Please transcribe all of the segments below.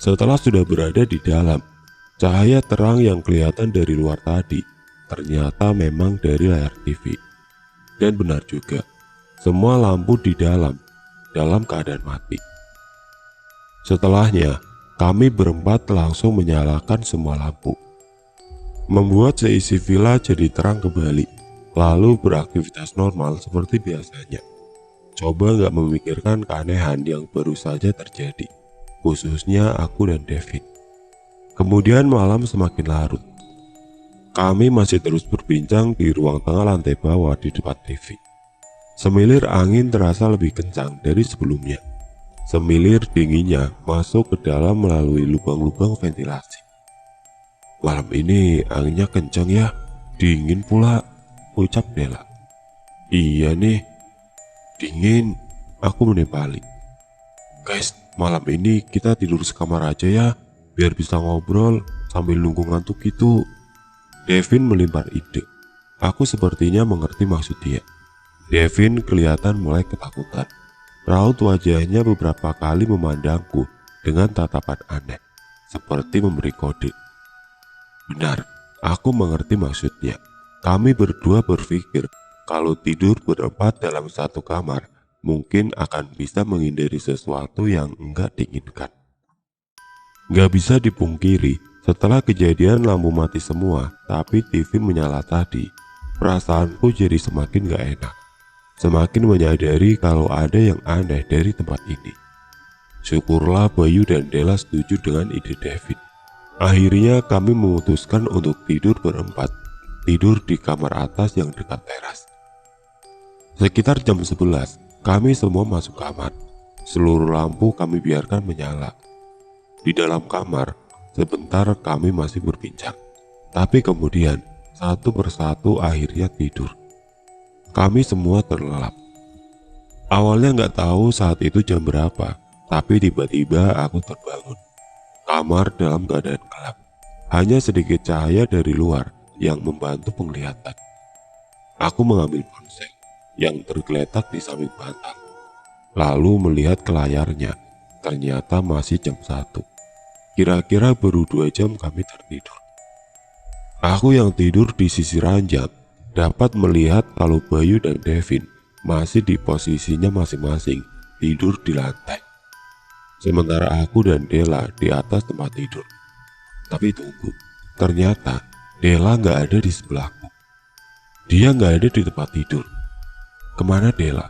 Setelah sudah berada di dalam, cahaya terang yang kelihatan dari luar tadi ternyata memang dari layar TV. Dan benar juga, semua lampu di dalam keadaan mati. Setelahnya, kami berempat langsung menyalakan semua lampu, membuat seisi villa jadi terang kembali, lalu beraktivitas normal seperti biasanya. Coba nggak memikirkan keanehan yang baru saja terjadi, khususnya aku dan David. Kemudian malam semakin larut. Kami masih terus berbincang di ruang tengah lantai bawah di depan TV. Semilir angin terasa lebih kencang dari sebelumnya. Semilir dinginnya masuk ke dalam melalui lubang-lubang ventilasi. Malam ini anginnya kencang ya, dingin pula, ucap Della. Iya nih, dingin, aku menimpali. Guys, malam ini kita tidur sekamar aja ya, biar bisa ngobrol sambil nunggu ngantuk gitu. Devin melimpar ide. Aku sepertinya mengerti maksud dia. Devin kelihatan mulai ketakutan. Raut wajahnya beberapa kali memandangku dengan tatapan aneh, seperti memberi kode. Benar, aku mengerti maksudnya. Kami berdua berpikir kalau tidur berempat dalam satu kamar mungkin akan bisa menghindari sesuatu yang enggak diinginkan. Gak bisa dipungkiri, setelah kejadian lampu mati semua tapi TV menyala tadi, perasaanku jadi semakin gak enak. Semakin menyadari kalau ada yang aneh dari tempat ini. Syukurlah Bayu dan Della setuju dengan ide David. Akhirnya kami memutuskan untuk tidur berempat, tidur di kamar atas yang dekat teras. Sekitar jam 11, kami semua masuk kamar. Seluruh lampu kami biarkan menyala. Di dalam kamar, sebentar kami masih berbincang, tapi kemudian satu persatu akhirnya tidur. Kami semua terlelap. Awalnya nggak tahu saat itu jam berapa, tapi tiba-tiba aku terbangun. Kamar dalam keadaan gelap, hanya sedikit cahaya dari luar yang membantu penglihatan. Aku mengambil ponsel yang tergeletak di samping bantal, lalu melihat ke layarnya. Ternyata masih jam 1. Kira-kira baru 2 jam kami tertidur. Aku yang tidur di sisi ranjang dapat melihat kalau Bayu dan Devin masih di posisinya masing-masing tidur di lantai. Sementara aku dan Della di atas tempat tidur. Tapi tunggu, ternyata Della nggak ada di sebelahku. Dia nggak ada di tempat tidur. Kemana Della?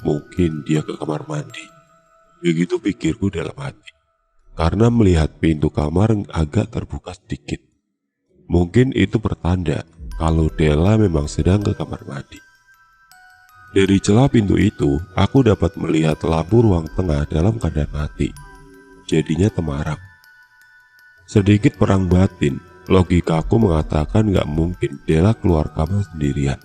Mungkin dia ke kamar mandi. Begitu pikirku dalam hati. Karena melihat pintu kamar agak terbuka sedikit. Mungkin itu pertanda kalau Della memang sedang ke kamar mandi. Dari celah pintu itu, aku dapat melihat lampu ruang tengah dalam keadaan mati. Jadinya temaram. Sedikit perang batin, logikaku mengatakan gak mungkin Della keluar kamar sendirian.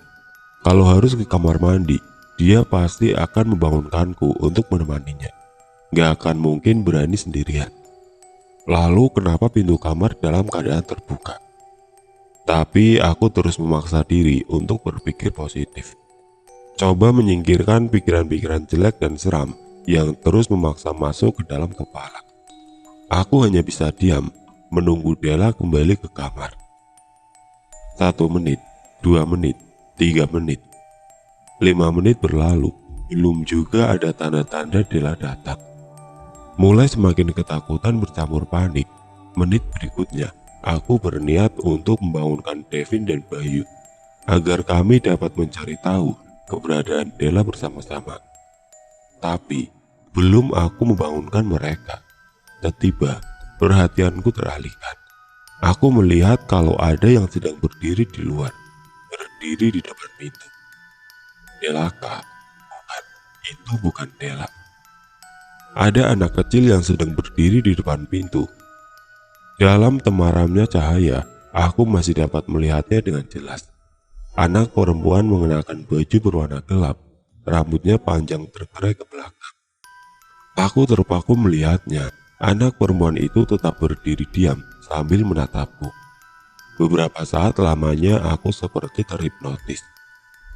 Kalau harus ke kamar mandi, dia pasti akan membangunkanku untuk menemaninya. Gak akan mungkin berani sendirian. Lalu kenapa pintu kamar dalam keadaan terbuka? Tapi aku terus memaksa diri untuk berpikir positif. Coba menyingkirkan pikiran-pikiran jelek dan seram yang terus memaksa masuk ke dalam kepala. Aku hanya bisa diam, menunggu Della kembali ke kamar. 1 menit, 2 menit, 3 menit, 5 menit berlalu, belum juga ada tanda-tanda Della datang. Mulai semakin ketakutan bercampur panik. Menit berikutnya, aku berniat untuk membangunkan Devin dan Bayu agar kami dapat mencari tahu keberadaan Della bersama-sama. Tapi belum aku membangunkan mereka, tiba-tiba perhatianku teralihkan. Aku melihat kalau ada yang sedang berdiri di luar, berdiri di depan pintu. Della kah? Bukan, itu bukan Della. Ada anak kecil yang sedang berdiri di depan pintu. Dalam temaramnya cahaya, aku masih dapat melihatnya dengan jelas. Anak perempuan mengenakan baju berwarna gelap, rambutnya panjang tergerai ke belakang. Aku terpaku melihatnya. Anak perempuan itu tetap berdiri diam sambil menatapku. Beberapa saat lamanya aku seperti terhipnotis.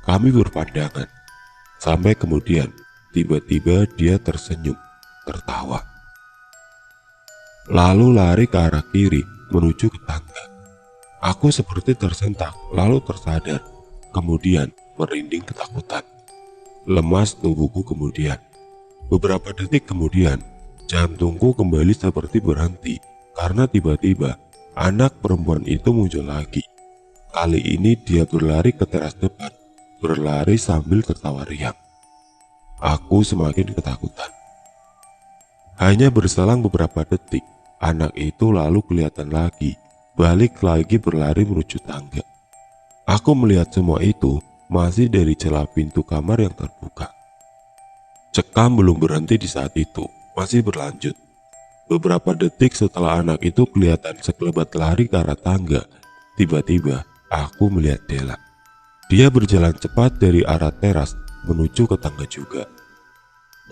Kami berpandangan, sampai kemudian tiba-tiba dia tersenyum, tertawa. lalu lari ke arah kiri menuju ke tangga. Aku seperti tersentak, lalu tersadar, kemudian merinding ketakutan. Lemas tubuhku kemudian. Beberapa detik kemudian, jantungku kembali seperti berhenti karena tiba-tiba anak perempuan itu muncul lagi. Kali ini dia berlari ke teras depan, berlari sambil tertawa riang. Aku semakin ketakutan. Hanya berselang beberapa detik, anak itu lalu kelihatan lagi, balik lagi berlari menuju tangga. Aku melihat semua itu masih dari celah pintu kamar yang terbuka. Cekam belum berhenti di saat itu, masih berlanjut. Beberapa detik setelah anak itu kelihatan sekelebat lari ke arah tangga, tiba-tiba aku melihat Della. Dia berjalan cepat dari arah teras menuju ke tangga juga.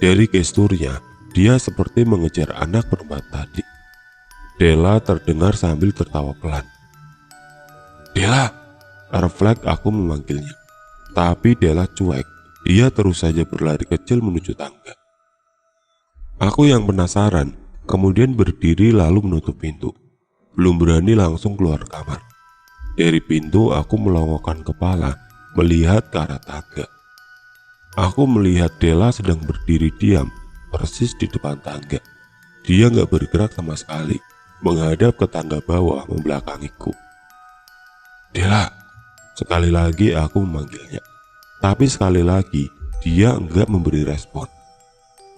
Dari gesturnya, dia seperti mengejar anak perempuan tadi. Della terdengar sambil tertawa pelan. "Della!" Refleks aku memanggilnya. Tapi Della cuek, dia terus saja berlari kecil menuju tangga. Aku yang penasaran, kemudian berdiri lalu menutup pintu. Belum berani langsung keluar kamar. Dari pintu aku melongokkan kepala, melihat ke arah tangga. Aku melihat Della sedang berdiri diam, persis di depan tangga. Dia nggak bergerak sama sekali, menghadap ke tangga bawah membelakangiku. "Della!" Sekali lagi aku memanggilnya. Tapi sekali lagi, dia enggak memberi respon.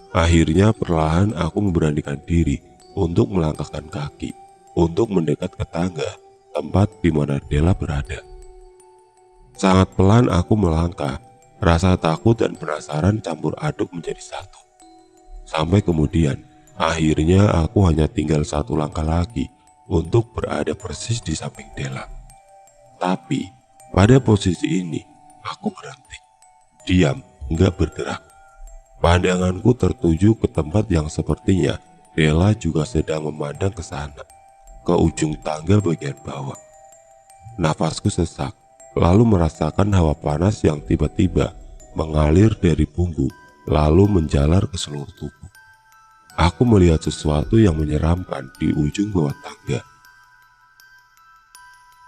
Akhirnya perlahan aku memberanikan diri untuk melangkahkan kaki, untuk mendekat ke tangga, tempat di mana Della berada. Sangat pelan aku melangkah, rasa takut dan penasaran campur aduk menjadi satu. Sampai kemudian, akhirnya aku hanya tinggal satu langkah lagi untuk berada persis di samping Della. Tapi, pada posisi ini, aku berhenti. Diam, enggak bergerak. Pandanganku tertuju ke tempat yang sepertinya Della juga sedang memandang ke sana, ke ujung tangga bagian bawah. Nafasku sesak, lalu merasakan hawa panas yang tiba-tiba mengalir dari punggung, lalu menjalar ke seluruh tubuh. Aku melihat sesuatu yang menyeramkan di ujung bawah tangga.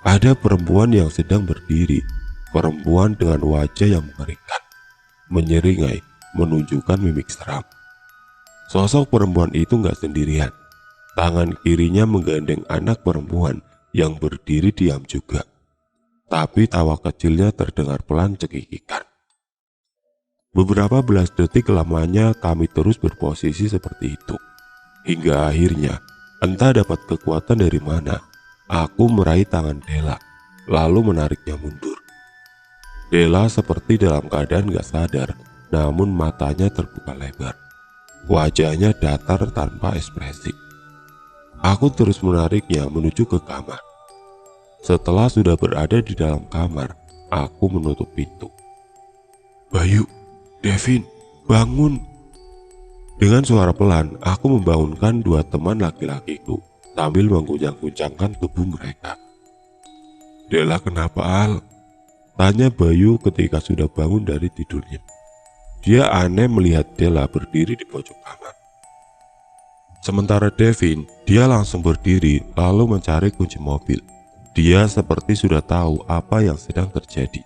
Ada perempuan yang sedang berdiri, perempuan dengan wajah yang mengerikan, menyeringai, menunjukkan mimik seram. Sosok perempuan itu nggak sendirian. Tangan kirinya menggandeng anak perempuan yang berdiri diam juga. Tapi tawa kecilnya terdengar pelan cekikikan. Beberapa belas detik lamanya kami terus berposisi seperti itu. Hingga akhirnya, entah dapat kekuatan dari mana, aku meraih tangan Della, lalu menariknya mundur. Della seperti dalam keadaan gak sadar, namun matanya terbuka lebar. Wajahnya datar tanpa ekspresi. Aku terus menariknya menuju ke kamar. Setelah sudah berada di dalam kamar, aku menutup pintu. "Bayu, Devin, bangun!" Dengan suara pelan, aku membangunkan dua teman laki-lakiku sambil mengguncang-guncangkan tubuh mereka. "Della kenapa, Al?" tanya Bayu ketika sudah bangun dari tidurnya. Dia aneh melihat Della berdiri di pojok kamar. Sementara Devin, dia langsung berdiri lalu mencari kunci mobil. Dia seperti sudah tahu apa yang sedang terjadi.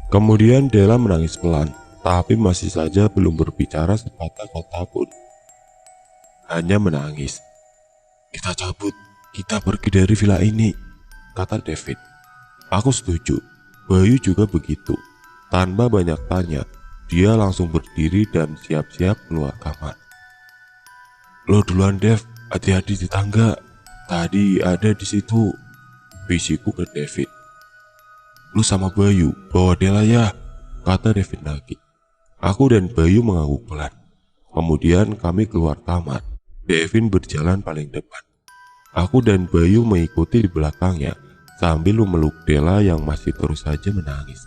Kemudian Della menangis pelan, tapi masih saja belum berbicara sepatah kata pun. Hanya menangis. "Kita cabut, kita pergi dari villa ini," kata David. Aku setuju. Bayu juga begitu. Tanpa banyak tanya, dia langsung berdiri dan siap-siap keluar kamar. "Lo duluan, Dev, hati-hati di tangga. Tadi ada di situ," bisiku ke David. "Lu sama Bayu, bawa Della ya," kata David lagi. Aku dan Bayu mengangguk pelan. Kemudian kami keluar kamar. Devin berjalan paling depan. Aku dan Bayu mengikuti di belakangnya sambil memeluk Della yang masih terus saja menangis.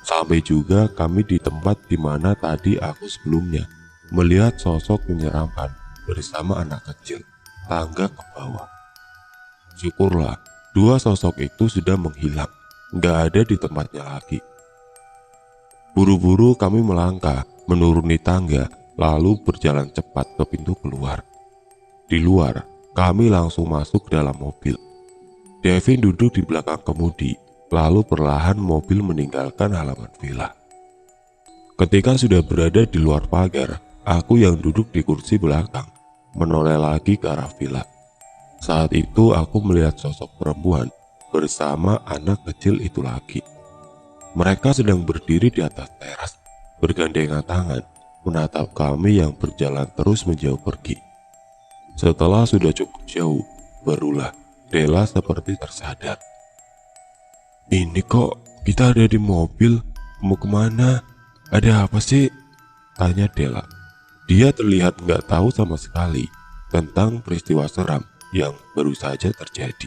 Sampai juga kami di tempat di mana tadi aku sebelumnya melihat sosok menyeramkan bersama anak kecil, tangga ke bawah. Syukurlah, dua sosok itu sudah menghilang, gak ada di tempatnya lagi. Buru-buru kami melangkah, menuruni tangga, lalu berjalan cepat ke pintu keluar. Di luar, kami langsung masuk ke dalam mobil. Devin duduk di belakang kemudi, lalu perlahan mobil meninggalkan halaman villa. Ketika sudah berada di luar pagar, aku yang duduk di kursi belakang, menoleh lagi ke arah villa. Saat itu aku melihat sosok perempuan bersama anak kecil itu lagi. Mereka sedang berdiri di atas teras, bergandengan tangan, menatap kami yang berjalan terus menjauh pergi. Setelah sudah cukup jauh, barulah Della seperti tersadar. "Ini kok kita ada di mobil, mau kemana? Ada apa sih?" tanya Della. Dia terlihat nggak tahu sama sekali tentang peristiwa seram yang baru saja terjadi.